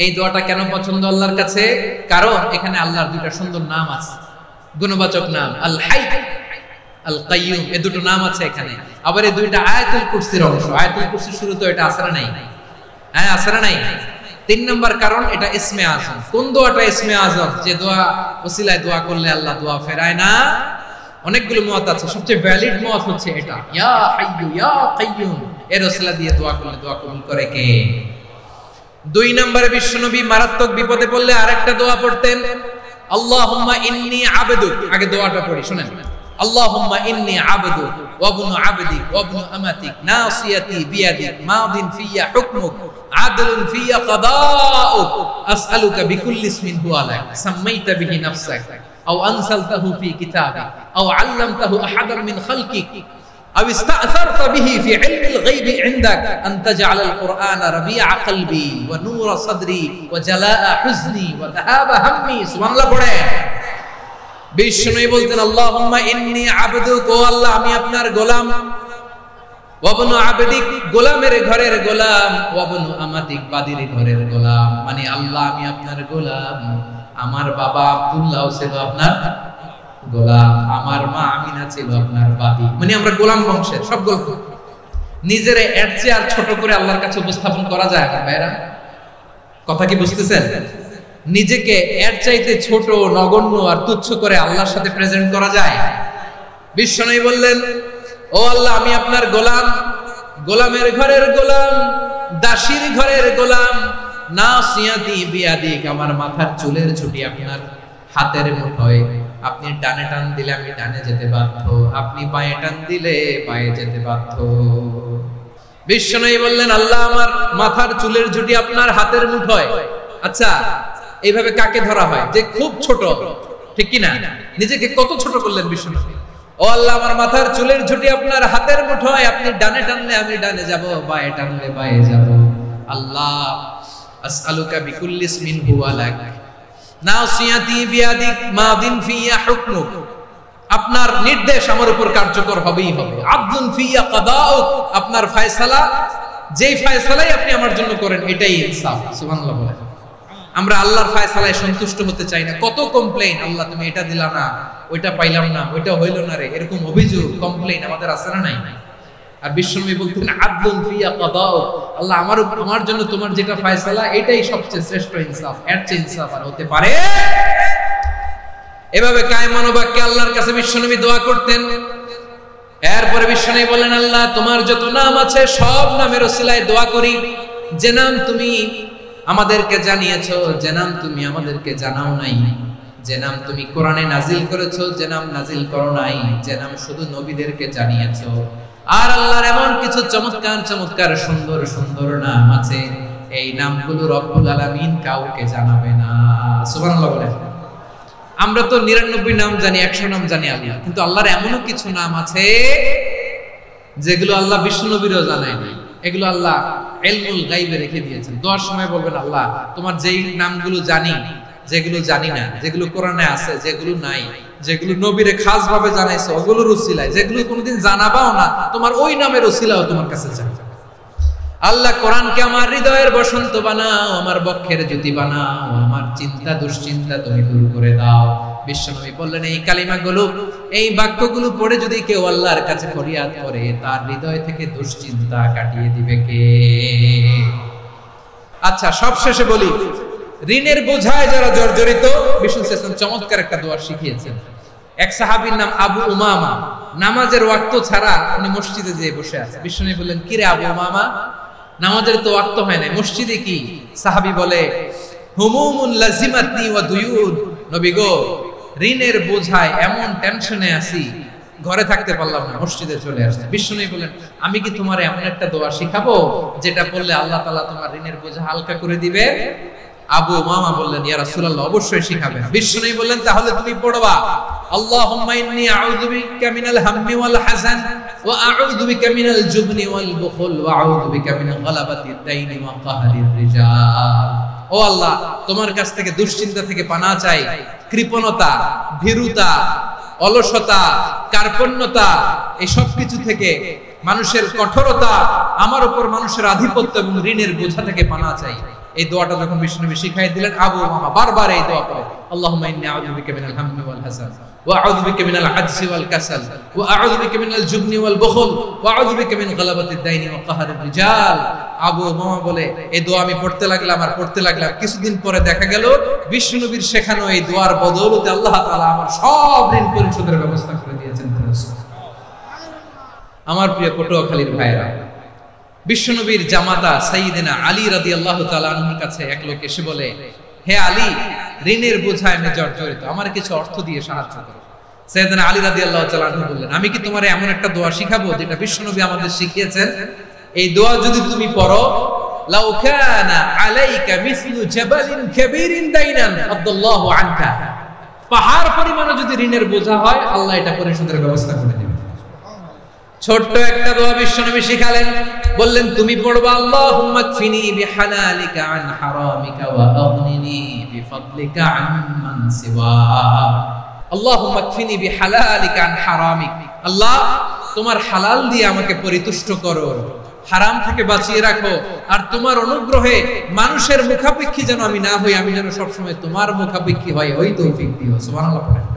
এই দোয়াটা কেন পছন্দ আল্লাহর কাছে? কারণ এখানে আল্লাহর দুইটা সুন্দর নাম আছে, গুণবাচক নাম, আল হাই, আল কাইয়ুম, এই দুটো নাম আছে এখানে। আবার এই দুইটা আয়াতুল কুরসির অংশ। আয়াতুল কুরসির শুরুতে এটা আছে না নাই? হ্যাঁ, আছে না নাই? 3 নম্বর কারণ, এটা ইসমে আজম। কোন দোয়াটা ইসমে আজম? যে দোয়া ওসিলায় দোয়া করলে আল্লাহ দোয়া ফেরায় না। অনেকগুলো মত আছে, সবচেয়ে ভ্যালিড মত হচ্ছে এটা, ইয়া হাইয়ু ইয়া কাইয়ুম, এর ওসিলা দিয়ে দোয়া করলে দোয়া কবুল করে কে? 2 নম্বরে বিশ্বনবী মারাত্মক বিপদে পড়লে আরেকটা দোয়া পড়তেন, আল্লাহুম্মা ইন্নী আবদুক। আগে দোয়াটা পড়ি, শুনেন। আল্লাহুম্মা ইন্নী আবদুক ওয়া ইবনু আবদিক ওয়া ইবনু আমাতিক নাসিয়াতি বিয়াদিক মাদিন ফিয়া হুকমুক আদলুন ফিয়া কাদাউক আসআলুকা বিকুল্লি ইসমিন হুয়া লাক সাম্মাইতা বিহি নাফসাক আও আনসালতাহু ফি কিতাবিক আও আল্লামতাহু আহাদান মিন খালকিক আও ইস্তা'সারতা বিহি ফি ইলমিল গায়বি ইনদাক আন তাজআলাল কুরআনা রাবিআ কলবি ওয়া নূরা সাদরি ওয়া জালাআ হুজনি ওয়া যাহাবা হাম্মি। সুবহানাল্লাহ পড়ে। বিষ্ণু বলতেন, আল্লাহুম্মা ইন্নী আবদুক, ও আল্লাহ আমি আপনার গোলাম, ওয়া ইবনু আবদিক, গোলামের ঘরের গোলাম, ওয়া ইবনু আমাতিক, বাদীর ঘরের গোলাম। মানে আল্লাহ আমি আপনার গোলাম, আমার বাবা আব্দুল্লাহ ছিল আপনার গোলাম, আমার মা আমিনা ছিল আপনার বাদী। মানে আমরা গোলাম বংশের সব গল্প। নিজেরে এর চেয়ে আর ছোট করে আল্লাহর কাছে উপস্থাপন করা যায় না ভাইরা? কথা কি বুঝতেছেন? নিজেকে এর চাইতে ছোট, নগণ্য আর তুচ্ছ করে আল্লাহর সাথে প্রেজেন্ট করা যায়? বিশ্বনবী বললেন, ও আল্লাহ আমি আপনার গোলাম, গোলামের ঘরের গোলাম, দাসীর ঘরের গোলাম, নাসিয়াতি বিয়াদিক, আমার মাথার চুলের ছুটি আপনার হাতের মুঠোয়। আপনি ডানে টান দিলে আমি ডানে যেতে বাধ্য, আপনি বাঁয়ে টান দিলে বাঁয়ে যেতে বাধ্য। বিশ্বনবী বললেন, আল্লাহ আমার মাথার চুলের ঝুঁটি আপনার হাতের মুঠোয়। আচ্ছা, এইভাবে কাকে ধরা হয়? যে খুব ছোট, ঠিক কি না? নিজেকে কত ছোট করলেন বিশ্বনবী। ও আল্লাহ আমার মাথার চুলের ঝুঁটি আপনার হাতের মুঠোয়, আপনি ডানে টানলে আমি ডানে যাব, বাঁয়ে টানলে বাঁয়ে যাব। আল্লাহ আসআলুকা বিকুল্লি ইসমিন হুয়া লাক নাসিয়াতি বিয়াদিক মাদিন ফিয়া হুকমুক, আপনার নির্দেশ আমার উপর কার্যকর হবেই হবে। আদলুন ফিয়া কাদাউক, আপনার ফয়সালা, যেই ফয়সালাই আপনি আমার জন্য করেন এটাই ইনসাফ। সুবহানাল্লাহ বলেন। আমরা আল্লাহর ফয়সালায় সন্তুষ্ট হতে চাই না। কত কমপ্লেইন, আল্লাহ তুমি এটা দিলা না, ওইটা পাইলাম না, ওইটা হইল না রে, এরকম অভিযোগ, কমপ্লেইন আমাদের আছে না নাই? আর বিশ্বনবী বলতেন, আদলুন ফিয়া কাদাউক, আল্লাহ আমার জন্য তোমার যেটা ফয়সালা এটাই সবচেয়ে শ্রেষ্ঠ ইনসাফ, এর চেয়ে ইনসাফ আর হতে পারে? এভাবে কায়মান বাক্যে আল্লাহর কাছে বিশ্বনবী দোয়া করতেন। এরপরে বিশ্বনবী বলেন, আল্লাহ তোমার যত নাম আছে সব নামের ওসিলায় দোয়া করি, যে নাম তুমি আমাদেরকে জানিয়েছো, যে নাম তুমি আমাদেরকে জানাও নাই, যে নাম তুমি কোরআনে নাজিল করেছো, যে নাম নাজিল করো নাই, যে নাম শুধু নবীদেরকে জানিয়েছো। আর আল্লাহর এমন কিছু চমৎকার চমৎকার সুন্দর সুন্দর নাম আছে, এই নামগুলো রব্বুল আলামিন কাউকে জানাবে না। সুবহানাল্লাহ বলেন। আমরা তো 99 নাম জানি, 100 নাম জানি আল্লাহ, কিন্তু আল্লাহর এমনও কিছু নাম আছে যেগুলো আল্লাহ বিষ্ণু নবীরও জানায় না। এগুলো আল্লাহ ইলমুল গায়বে রেখে দিয়েছেন। দোয়ার সময় বলবেন, আল্লাহ তোমার যেই নামগুলো জানি, যেগুলো জানি না, যেগুলো কোরআনে আছে, যেগুলো নাই, যেগুলো নবীরে খাস ভাবে জানাইছো ওগুলোর উসিলায়, যেগুলো কোনোদিন জানাবাও না তোমার ওই নামের উসিলাও তোমার কাছে চাই। আল্লাহ কোরআনকে আমার হৃদয়ের বসন্ত বানাও, আমার বক্ষের জ্যোতি বানাও, আমার চিন্তা দুশ্চিন্তা তুমি দূর করে দাও। বিশ্বনবী বললেন, এই কালিমাগুলো, এই বাক্যগুলো পড়ে যদি কেউ আল্লাহর কাছে ফরিয়াদ করে, তার হৃদয় থেকে দুশ্চিন্তা কাটিয়ে দিবে কে? আচ্ছা, সবশেষে বলি, ঋণের বোঝায় যারা জর্জরিত, বিষ্ণু সাল্লাল্লাহু চমৎকার একটা দোয়া শিখিয়েছেন। এক সাহাবীর নাম আবু উমামা, নামাজের ওয়াক্ত ছাড়া উনি মসজিদে যেয়ে বসে আছে। বিষ্ণু বললেন, কি রে আবু উমামা, নামাজের তো ওয়াক্ত হয় না, মসজিদে কি? সাহাবী বলে, হুমুমুন লাজিমাতনি ওয়া দুয়ুন, নবী গো ঋণের বোঝায় এমন টেনশনে আছি ঘরে থাকতে পারলাম না, মসজিদে চলে আসছে। বিশ্বনবী বললেন, আমি কি তোমার এমন একটা দোয়া শিখাবো যেটা পড়লে আল্লাহ তাআলা তোমার ঋণের বোঝা হালকা করে দিবে? আবু উমামা বললেন, ইয়া রাসূলুল্লাহ, অবশ্যই শিখাবেন। বিশ্বনবী বললেন, তাহলে তুমি পড়বা, আল্লাহুম্মা ইন্নী আউযু বিকা মিনাল হাম্মি ওয়াল হাযান ওয়া আউযু বিকা মিনাল জুবনি ওয়াল বুখল ওয়া আউযু বিকা মিন গালাবাতিদ দাইনি ওয়া কাহরির রিজাল। ও আল্লাহ, তোমার কাছ থেকে দুশ্চিন্তা থেকে পানাহ চাই, কৃপণতা, ভীরুতা, অলসতা, কার্পণ্যতা, এই সব কিছু থেকে, মানুষের কঠোরতা, আমার উপর মানুষের আধিপত্য এবং ঋণের বোঝা থেকে পানাহ চাই। এই দোয়াটা যখন বিশ্বনবী শিখাই দিলেন, আবু উমামা বারবার এই দোয়া পড়ে, আল্লাহুম্মা ইন্নী আউযু বিকা মিনাল হাম্মি ওয়াল হাযান ওয়া আউযু বিকা মিনাল আজজি ওয়াল কাসাল ওয়া আউযু বিকা মিনাল জুবনি ওয়াল বুখল ওয়া আউযু বিকা মিন গালাবাতিদ দাইনি ওয়া কাহরির রিজাল। আবু উমামা বলে, এই দোয়া আমি পড়তে লাগলাম আর পড়তে লাগলাম, কিছুদিন পরে দেখা গেল বিশ্বনবীর শেখানো এই দোয়ার বদৌলতে আল্লাহ তাআলা আমার সব ঋণ পরিশোধের ব্যবস্থা করে দিয়েছেন। আমার প্রিয় পটুয়াখালীর ভাইরা, বিশ্বনবীর জামাতা সাইয়্যিদিনা আলী রাদিয়াল্লাহু তাআলা আনহুর কাছে এক লোক এসে বলে, হে আলী, ঋণের বোঝায় আমি জর্জরিত, আমার কিছু অর্থ দিয়ে সাহায্য করো। সাইয়্যিদিনা আলী রাদিয়াল্লাহু তাআলা আনহু বললেন, আমি কি তোমারে এমন একটা দোয়া শিখাবো যেটা বিশ্বনবী আমাদের শিখিয়েছেন? এই দোয়া যদি তুমি পড়ো, লাউ কানা আলাইকা মিসলু জাবালিন কাবীরিন দাইনান আদাল্লাহু আনকা, পাহাড় পরিমাণে যদি ঋণের বোঝা হয়, আল্লাহ এটা পরিশোধের ব্যবস্থা করে দিবেন। ছোট্ট একটা দোয়া বিশ্বনবী শিখালেন, বললেন, তুমি পড়বা, আল্লাহুম্মা কফিনি বিহালালিকা আন হারামিকা ওয়া আগনিনি বিফাদলিকা আম্মান সিওয়াক। আল্লাহুম্মা কফিনি বিহালালিকা আন হারামিক, আল্লাহ তোমার হালাল দিয়ে আমাকে পরিতুষ্ট করো, হারাম থেকে বাঁচিয়ে রাখো, আর তোমার অনুগ্রহে মানুষের মুখাপেক্ষী যেন আমি না হই, আমি যেন সবসময় তোমার মুখাপেক্ষী হই, ওই তৌফিক দিও। সুবহানাল্লাহ পড়েন।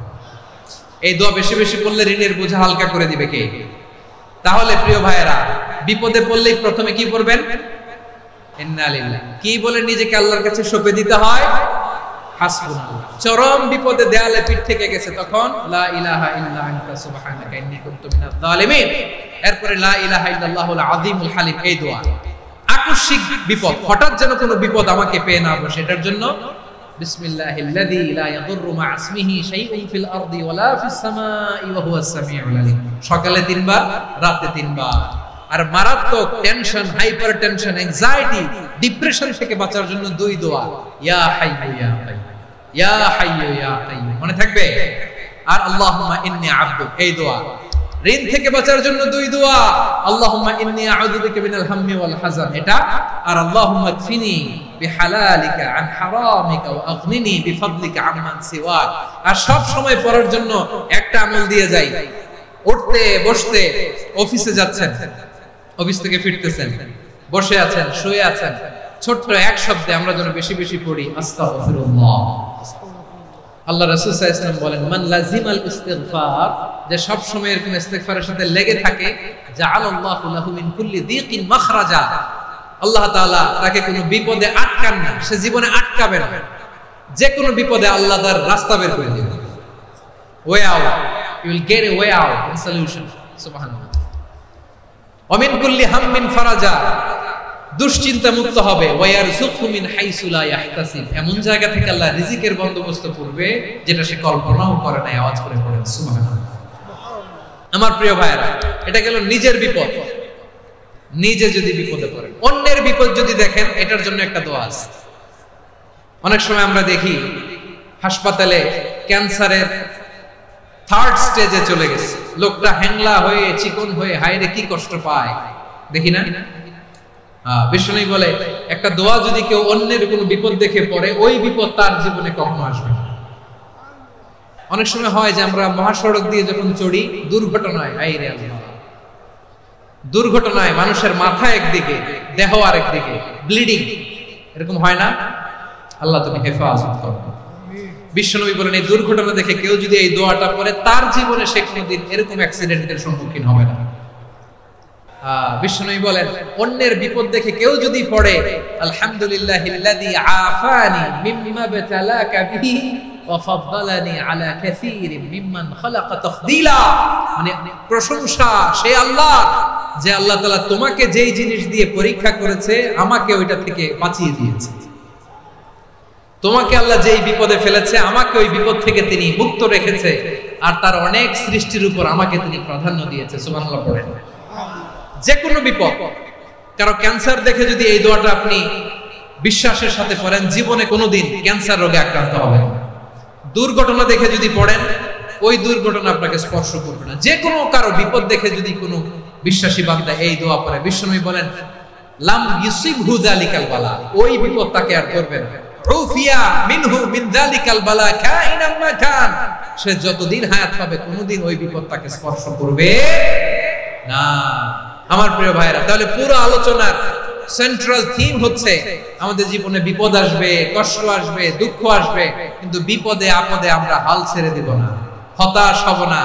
এই দোয়া বেশি বেশি পড়লে ঋণের বোঝা হালকা করে দিবে কে? তাহলে প্রিয় ভাইয়েরা, বিপদে পড়লেই প্রথমে কি পড়বেন? ইন্না লিল্লাহি। কি বলে নিজেকে আল্লাহর কাছে সঁপে দিতে হয়? হাসবুনাল্লাহ। চরম বিপদে দেয়ালে পিঠ থেকে গেছে, তখন লা ইলাহা ইল্লা আনতা সুবহানাকা ইন্নী কুনতু মিনাজ জালিমিন। এরপরে লা ইলাহা ইল্লাল্লাহুল আযীমুল হালিম, এই দোয়া। আকস্মিক বিপদ, হঠাৎ যেন কোনো বিপদ আমাকে পেয়ে না বসে, এটার জন্য বিসমিল্লাহিল্লাযী লা ইয়াদুররু মা ইসমিহি শাইউন ফিল আরদি ওয়ালা ফিস সামাই ওয়া হুয়াস সামিউল আলীম। সকালে 3 বার, রাতে 3 বার। আর মারাত্মক tension, hyper tension, anxiety, depression থেকে বাঁচার জন্য 2 দোয়া, ইয়া হাইয়্যু ইয়া কাইয়্যুম, ইয়া হাইয়্যু ইয়া কাইয়্যুম, মনে থাকবে? আর আল্লাহুম্মা ইন্নী আবদুক, এই দোয়া। ঋণ থেকে বাঁচার জন্য 2 দোয়া, আল্লাহুম্মা ইন্নী আউযু বিকা মিনাল হাম্মি ওয়াল হাযান, এটা। আর আল্লাহুম্মা কফিনি বিহালালিকা আন হারামিকা ওয়া আগনিনি বিফাদলিকা আম্মান সিওয়াক। আর সব সময় পড়ার জন্য একটা আমল দিয়ে যাই, উঠতে বসতে, অফিসে যাচ্ছেন, অফিস থেকে ফিরতেছেন, বসে আছেন, শুয়ে আছেন, ছোট্ট এক শব্দে আমরা যেন বেশি বেশি পড়ি, আস্তাগফিরুল্লাহ। আল্লাহ রাসূল সাল্লাল্লাহু আলাইহি ওয়াসাল্লাম বলেন, মান লাজিমাল ইস্তিগফার, যে সব সময় এরকম ইস্তিগফারের সাথে লেগে থাকে, জাআলাল্লাহু লাহু মিন কুল্লি দীকিন মাখরাজা, আল্লাহ তাআলা তাকে কোনো বিপদে আটকান না, সে জীবনে আটকাবে না, যে কোনো বিপদে আল্লাহ তার রাস্তা বের করে দিবেন। Way out, you will get a way out and solution. সুবহানাল্লাহ। ওয়া মিন কুল্লি হাম্মিন ফারাজা, দুশ্চিন্তা মুক্ত হবে। ওয়া ইয়ারযুকহু মিন হাইসু লা ইয়াহতাসিব, এমন জায়গা থেকে আল্লাহ রিজিকের বন্দোবস্ত করবে যেটা সে কল্পনাও করে নাই। আওয়াজ করে পড়েন সুবহানাল্লাহ। আমার প্রিয় ভাইরা, এটা গেল নিজের বিপদ। নিজে যদি বিপদে পড়েন, অন্যের বিপদ যদি দেখেন, এটার জন্য একটা দোয়া আছে। অনেক সময় আমরা দেখি হাসপাতালে ক্যান্সারের 3rd স্টেজে চলে গেছে, লোকটা হ্যাংলা হয়ে, চিকন হয়ে, হায়রে কি কষ্ট পায়, দেখি না? বিশ্বনবী বলে, একটা দোয়া যদি কেউ অন্যের কোনো বিপদ দেখে পড়ে, ওই বিপদ তার জীবনে কখনো আসবে না। অনেক সময় হয় যে আমরা মহাসড়ক দিয়ে যখন চড়ি, দুর্ঘটনায়, হায়রে আল্লাহ, দুর্ঘটনায় মানুষের মাথা একদিকে, দেহ আরেকদিকে, ব্লিডিং, এরকম হয় না? আল্লাহ তুমি হেফাজত করো। বিশ্বনবী বলেন, এই দুর্ঘটনা দেখে কেউ যদি এই দোয়াটা পড়ে, তার জীবনে সে কোনোদিন এরকম অ্যাক্সিডেন্টের সম্মুখীন হবে না। বিশ্বনবী বলেন, অন্যের বিপদ দেখে কেউ যদি পড়ে, আলহামদুলিল্লাহিল্লাযী আফানি মিম্মা বাতালাকা বিহি ওয়া ফাদ্দালানি আলা কাসীরিন মিম্মান খালাকা তাফদীলা, মানে প্রশংসা সে আল্লাহ, যে আল্লাহ তাআলা তোমাকে যেই জিনিস দিয়ে পরীক্ষা করেছে, আমাকে ওইটা থেকে বাঁচিয়ে দিয়েছে। তোমাকে আল্লাহ যেই বিপদে ফেলেছে, আমাকে ওই বিপদ থেকে তিনি মুক্ত রেখেছে। আর তার অনেক সৃষ্টির উপর আমাকে তিনি প্রাধান্য দিয়েছে। সুবহানাল্লাহ পড়েন। যে কোনো বিপদ, কারো ক্যান্সার দেখে যদি এই দোয়াটা আপনি বিশ্বাসের সাথে পড়েন, জীবনে কোনোদিন ক্যান্সার রোগে আক্রান্ত হবেন না। দুর্ঘটনা দেখে যদি পড়েন, ওই দুর্ঘটনা আপনাকে স্পর্শ করবে না। যে কোনো কারো বিপদ দেখে যদি কোনো বিশ্বাসী বান্দা এই দোয়া পড়ে, বিশ্বনবী বলেন লাম ইউসিবহু যালিকাল বালা, ওই বিপদ তাকে আর করবে না। উফিয়া মিনহু মিন যালিকাল বালা কাইনাম মা কান, সে যতদিন হায়াত পাবে কোনোদিন ওই বিপদ তাকে স্পর্শ করবে না। আমার প্রিয় ভাইরা, তাহলে পুরো আলোচনার সেন্ট্রাল থিম হচ্ছে আমাদের জীবনে বিপদ আসবে, কষ্ট আসবে, দুঃখ আসবে, কিন্তু বিপদে আপদে আমরা হাল ছেড়ে দিব না, হতাশ হব না।